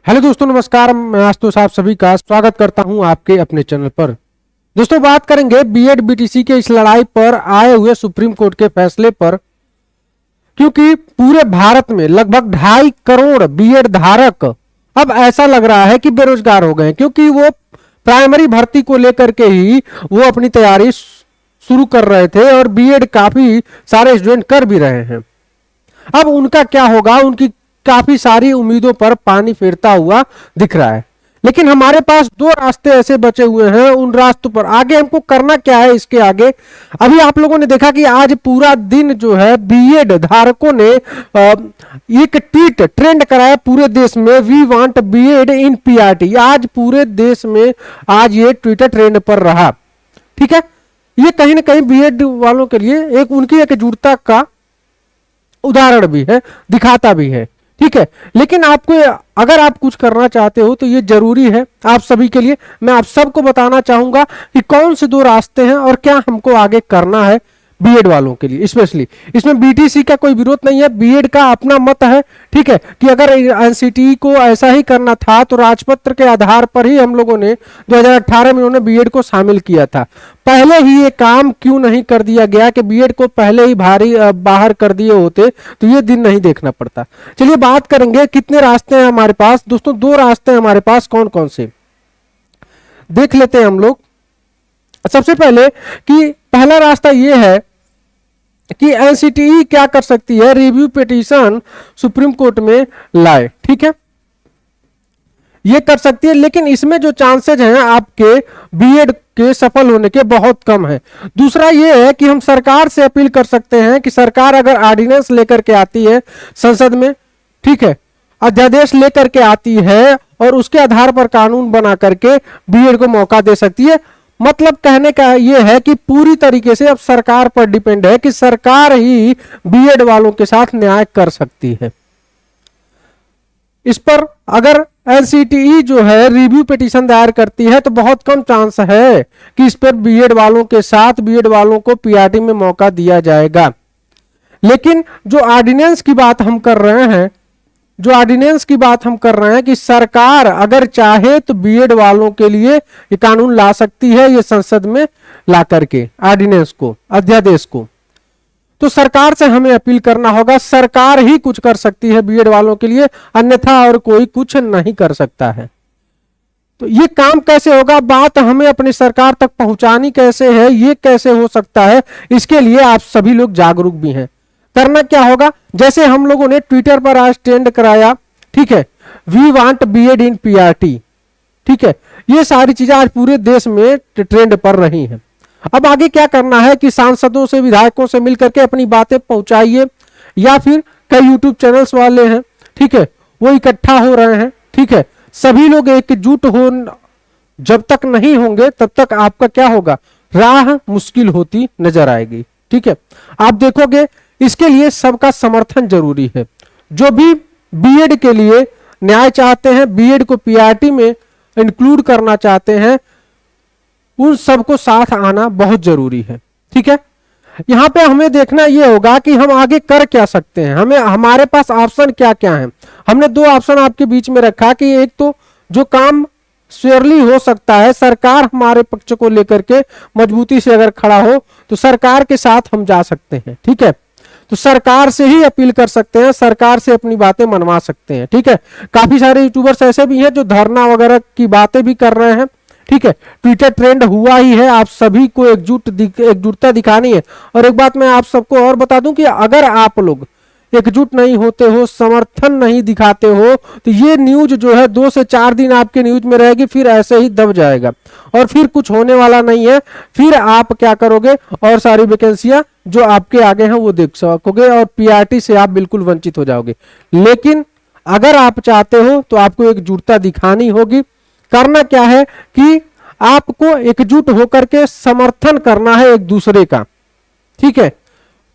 Hello दोस्तों, नमस्कार। मैं आशुतोष आप सभी का स्वागत करता हूं आपके अपने चैनल पर। दोस्तों, बात करेंगे बीएड बीटीसी के इस लड़ाई पर आए हुए सुप्रीम कोर्ट के फैसले पर, क्योंकि पूरे भारत में लगभग 2.5 करोड़ बीएड धारक अब ऐसा लग रहा है कि बेरोजगार हो गए, क्योंकि वो प्राइमरी भर्ती को लेकर के ही वो अपनी तैयारी शुरू कर रहे थे और बीएड काफी सारे स्टूडेंट कर भी रहे हैं। अब उनका क्या होगा, उनकी काफी सारी उम्मीदों पर पानी फेरता हुआ दिख रहा है। लेकिन हमारे पास दो रास्ते ऐसे बचे हुए हैं, उन रास्तों पर आगे हमको करना क्या है। इसके आगे अभी आप लोगों ने देखा कि आज पूरा दिन जो है बीएड धारकों ने एक ट्वीट ट्रेंड कराया पूरे देश में, we want B Ed in PRT. आज पूरे देश में आज ये ट्विटर ट्रेंड पर रहा। ठीक है, ये कहीं ना कहीं बीएड वालों के लिए एक उनकी एकजुटता का उदाहरण भी है, दिखाता भी है। ठीक है, लेकिन आपको अगर आप कुछ करना चाहते हो तो ये जरूरी है आप सभी के लिए। मैं आप सबको बताना चाहूंगा कि कौन से दो रास्ते हैं और क्या हमको आगे करना है बीएड वालों के लिए स्पेशली। इसमें बीटीसी का कोई विरोध नहीं है, बीएड का अपना मत है। ठीक है, कि अगर एनसीटी को ऐसा ही करना था तो राजपत्र के आधार पर ही हम लोगों ने 2018 में उन्होंने बीएड को शामिल किया था। पहले ही ये काम क्यों नहीं कर दिया गया कि बीएड को पहले ही बाहर कर दिए होते तो ये दिन नहीं देखना पड़ता। चलिए बात करेंगे कितने रास्ते हैं हमारे पास। दोस्तों, दो रास्ते हैं हमारे पास, कौन कौन से देख लेते हैं हम लोग। सबसे पहले कि पहला रास्ता ये है कि एनसीटीई क्या कर सकती है, रिव्यू पिटीशन सुप्रीम कोर्ट में लाए। ठीक है, ये कर सकती है, लेकिन इसमें जो चांसेस हैं आपके बीएड के सफल होने के बहुत कम है। दूसरा ये है कि हम सरकार से अपील कर सकते हैं कि सरकार अगर ऑर्डिनेंस लेकर के आती है संसद में, ठीक है, अध्यादेश लेकर के आती है और उसके आधार पर कानून बना करके बीएड को मौका दे सकती है। मतलब कहने का यह है कि पूरी तरीके से अब सरकार पर डिपेंड है कि सरकार ही बीएड वालों के साथ न्याय कर सकती है। इस पर अगर एनसीटीई जो है रिव्यू पिटीशन दायर करती है तो बहुत कम चांस है कि इस पर बीएड वालों के साथ बीएड वालों को पीआरटी में मौका दिया जाएगा। लेकिन जो ऑर्डिनेंस की बात हम कर रहे हैं, कि सरकार अगर चाहे तो बीएड वालों के लिए ये कानून ला सकती है, ये संसद में ला करके ऑर्डिनेंस को, अध्यादेश को। तो सरकार से हमें अपील करना होगा, सरकार ही कुछ कर सकती है बीएड वालों के लिए, अन्यथा और कोई कुछ नहीं कर सकता है। तो ये काम कैसे होगा, बात हमें अपनी सरकार तक पहुंचानी कैसे है, ये कैसे हो सकता है, इसके लिए आप सभी लोग जागरूक भी हैं। करना क्या होगा, जैसे हम लोगों ने ट्विटर पर आज ट्रेंड कराया, ठीक है, we want B Ed in PRT. ठीक है, ये सारी चीजें आज पूरे देश में ट्रेंड पर रही हैं। अब आगे क्या करना है कि सांसदों से, विधायकों से मिलकर के अपनी बातें पहुंचाइए, या फिर कई यूट्यूब चैनल्स वाले हैं, ठीक है, वो इकट्ठा हो रहे हैं। ठीक है, सभी लोग एकजुट हो, जब तक नहीं होंगे तब तक आपका क्या होगा, राह मुश्किल होती नजर आएगी। ठीक है, आप देखोगे इसके लिए सबका समर्थन जरूरी है। जो भी बीएड के लिए न्याय चाहते हैं, बीएड को पीआरटी में इंक्लूड करना चाहते हैं, उन सबको साथ आना बहुत जरूरी है। ठीक है, यहां पे हमें देखना यह होगा कि हम आगे कर क्या सकते हैं, हमारे पास ऑप्शन क्या क्या है। हमने दो ऑप्शन आपके बीच में रखा कि एक तो जो काम श्योरली हो सकता है, सरकार हमारे पक्ष को लेकर के मजबूती से अगर खड़ा हो तो सरकार के साथ हम जा सकते हैं। ठीक है, तो सरकार से ही अपील कर सकते हैं, सरकार से अपनी बातें मनवा सकते हैं। ठीक है, काफी सारे यूट्यूबर्स ऐसे भी हैं जो धरना वगैरह की बातें भी कर रहे हैं। ठीक है, ट्विटर ट्रेंड हुआ ही है, आप सभी को एकजुटता दिखानी है। और एक बात मैं आप सबको और बता दूं कि अगर आप लोग एकजुट नहीं होते हो, समर्थन नहीं दिखाते हो, तो ये न्यूज जो है 2 से 4 दिन आपके न्यूज में रहेगी, फिर ऐसे ही दब जाएगा और फिर कुछ होने वाला नहीं है। फिर आप क्या करोगे, और सारी वैकेंसियां जो आपके आगे हैं वो देख सकोगे और पीआरटी से आप बिल्कुल वंचित हो जाओगे। लेकिन अगर आप चाहते हो तो आपको एकजुटता दिखानी होगी। करना क्या है कि आपको एकजुट होकर के समर्थन करना है एक दूसरे का। ठीक है,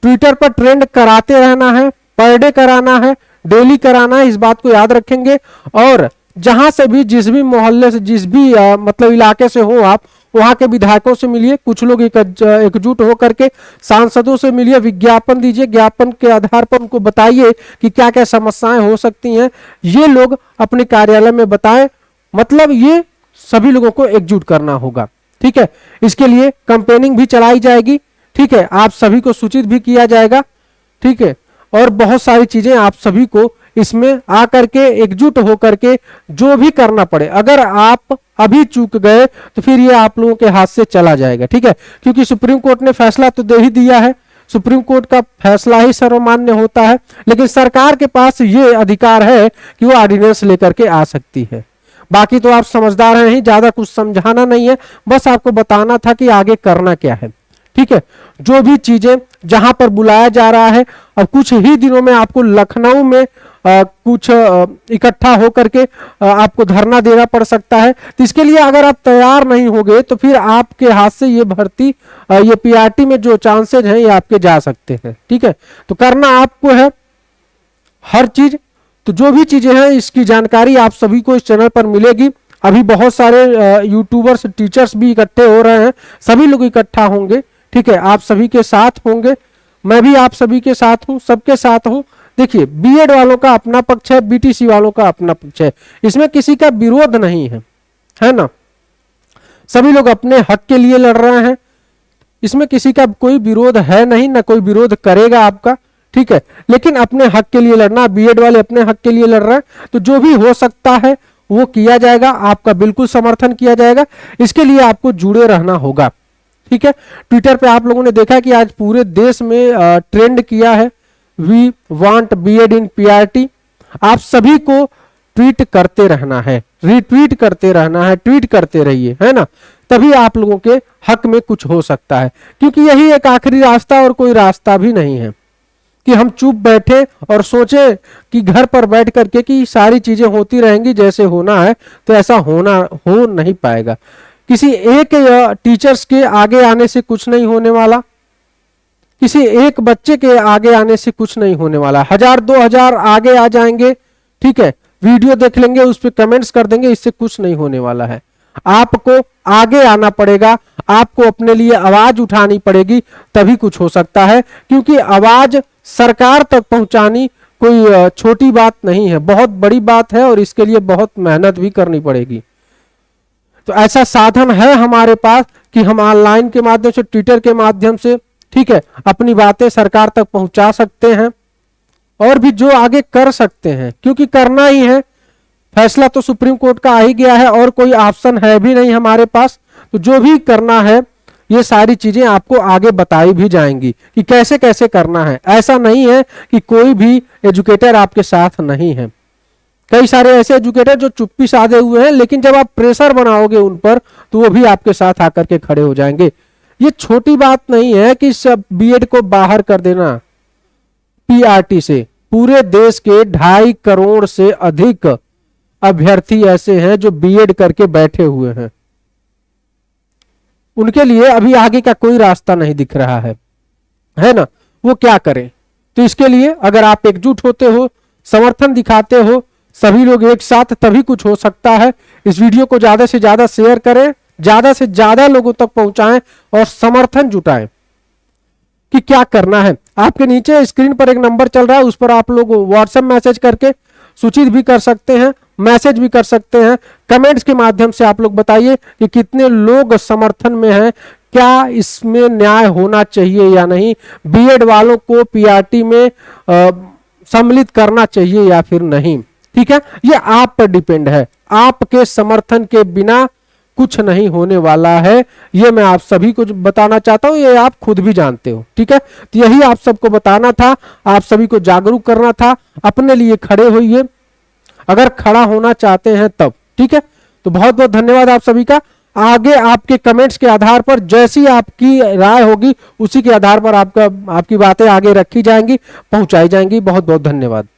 ट्विटर पर ट्रेंड कराते रहना है, पर डे कराना है, डेली कराना है, इस बात को याद रखेंगे। और जहां से भी, जिस भी मोहल्ले से, जिस भी मतलब इलाके से हो आप, वहां के विधायकों से मिलिए, कुछ लोग एकजुट होकर के सांसदों से मिलिए, विज्ञापन दीजिए, ज्ञापन के आधार पर उनको बताइए कि क्या क्या समस्याएं हो सकती हैं, ये लोग अपने कार्यालय में बताएं। मतलब ये सभी लोगों को एकजुट करना होगा, ठीक है। इसके लिए कैंपेनिंग भी चलाई जाएगी, ठीक है, आप सभी को सूचित भी किया जाएगा, ठीक है, और बहुत सारी चीजें आप सभी को इसमें आकर के एकजुट होकर के जो भी करना पड़े। अगर आप अभी चूक गए तो फिर ये आप लोगों के हाथ से चला जाएगा, ठीक है, क्योंकि सुप्रीम कोर्ट ने फैसला तो दे ही दिया है, सुप्रीम कोर्ट का फैसला ही सर्वमान्य होता है, लेकिन सरकार के पास ये अधिकार है कि वो ऑर्डिनेंस लेकर के आ सकती है। बाकी तो आप समझदार हैं ही, ज्यादा कुछ समझाना नहीं है, बस आपको बताना था कि आगे करना क्या है, ठीक है। जो भी चीजें जहां पर बुलाया जा रहा है, अब कुछ ही दिनों में आपको लखनऊ में कुछ इकट्ठा होकर के आपको धरना देना पड़ सकता है। तो इसके लिए अगर आप तैयार नहीं होंगे तो फिर आपके हाथ से ये भर्ती, ये पीआरटी में जो चांसेज हैं ये आपके जा सकते हैं, ठीक है। तो करना आपको है हर चीज। तो जो भी चीजें हैं इसकी जानकारी आप सभी को इस चैनल पर मिलेगी। अभी बहुत सारे यूट्यूबर्स, टीचर्स भी इकट्ठे हो रहे हैं, सभी लोग इकट्ठा होंगे, ठीक है, आप सभी के साथ होंगे, मैं भी आप सभी के साथ हूं, सबके साथ हूं। देखिए, बीएड वालों का अपना पक्ष है, बीटीसी वालों का अपना पक्ष है, इसमें किसी का विरोध नहीं है ना। सभी लोग अपने हक के लिए लड़ रहे हैं, इसमें किसी का कोई विरोध है नहीं, ना कोई विरोध करेगा आपका, ठीक है। लेकिन अपने हक के लिए लड़ना, बीएड वाले अपने हक के लिए लड़ रहे हैं, तो जो भी हो सकता है वो किया जाएगा, आपका बिल्कुल समर्थन किया जाएगा। इसके लिए आपको जुड़े रहना होगा, ठीक है। ट्विटर पे आप लोगों ने देखा कि आज पूरे देश में ट्रेंड किया है, we want B Ed in PRT. आप सभी को ट्वीट करते रहना है, रीट्वीट करते रहना है, ट्वीट करते रहिए, है ना, तभी आप लोगों के हक में कुछ हो सकता है, क्योंकि यही एक आखिरी रास्ता और कोई रास्ता भी नहीं है कि हम चुप बैठे और सोचे कि घर पर बैठ करके कि सारी चीजें होती रहेंगी जैसे होना है, तो ऐसा हो नहीं पाएगा। किसी एक टीचर्स के आगे आने से कुछ नहीं होने वाला, किसी एक बच्चे के आगे आने से कुछ नहीं होने वाला। 1000-2000 आगे आ जाएंगे, ठीक है, वीडियो देख लेंगे, उस पर कमेंट्स कर देंगे, इससे कुछ नहीं होने वाला है। आपको आगे आना पड़ेगा, आपको अपने लिए आवाज उठानी पड़ेगी, तभी कुछ हो सकता है, क्योंकि आवाज सरकार तक पहुंचानी कोई छोटी बात नहीं है, बहुत बड़ी बात है और इसके लिए बहुत मेहनत भी करनी पड़ेगी। तो ऐसा साधन है हमारे पास कि हम ऑनलाइन के माध्यम से, ट्विटर के माध्यम से, ठीक है, अपनी बातें सरकार तक पहुंचा सकते हैं और भी जो आगे कर सकते हैं, क्योंकि करना ही है। फैसला तो सुप्रीम कोर्ट का आ ही गया है और कोई ऑप्शन है भी नहीं हमारे पास। तो जो भी करना है ये सारी चीजें आपको आगे बताई भी जाएंगी कि कैसे कैसे करना है। ऐसा नहीं है कि कोई भी एजुकेटर आपके साथ नहीं है, कई सारे ऐसे एजुकेटर जो चुप्पी साधे हुए हैं, लेकिन जब आप प्रेशर बनाओगे उन पर तो वो भी आपके साथ आकर के खड़े हो जाएंगे। ये छोटी बात नहीं है कि सब बीएड को बाहर कर देना पीआरटी से। पूरे देश के 2.5 करोड़ से अधिक अभ्यर्थी ऐसे हैं जो बीएड करके बैठे हुए हैं, उनके लिए अभी आगे का कोई रास्ता नहीं दिख रहा है ना, वो क्या करें। तो इसके लिए अगर आप एकजुट होते हो, समर्थन दिखाते हो, सभी लोग एक साथ, तभी कुछ हो सकता है। इस वीडियो को ज्यादा से ज्यादा शेयर करें, ज्यादा से ज्यादा लोगों तक पहुंचाएं और समर्थन जुटाएं कि क्या करना है। आपके नीचे स्क्रीन पर एक नंबर चल रहा है, उस पर आप लोग व्हाट्सएप मैसेज करके सूचित भी कर सकते हैं, मैसेज भी कर सकते हैं, कमेंट्स के माध्यम से आप लोग बताइए कि कितने लोग समर्थन में हैं, क्या इसमें न्याय होना चाहिए या नहीं, बीएड वालों को पीआरटी में सम्मिलित करना चाहिए या फिर नहीं, ठीक है। ये आप पर डिपेंड है, आपके समर्थन के बिना कुछ नहीं होने वाला है, ये मैं आप सभी को बताना चाहता हूं, ये आप खुद भी जानते हो, ठीक है। तो यही आप सबको बताना था, आप सभी को जागरूक करना था, अपने लिए खड़े होइए अगर खड़ा होना चाहते हैं तब, ठीक है। तो बहुत बहुत धन्यवाद आप सभी का। आगे आपके कमेंट्स के आधार पर जैसी आपकी राय होगी उसी के आधार पर आपकी बातें आगे रखी जाएंगी, पहुंचाई जाएंगी। बहुत बहुत धन्यवाद।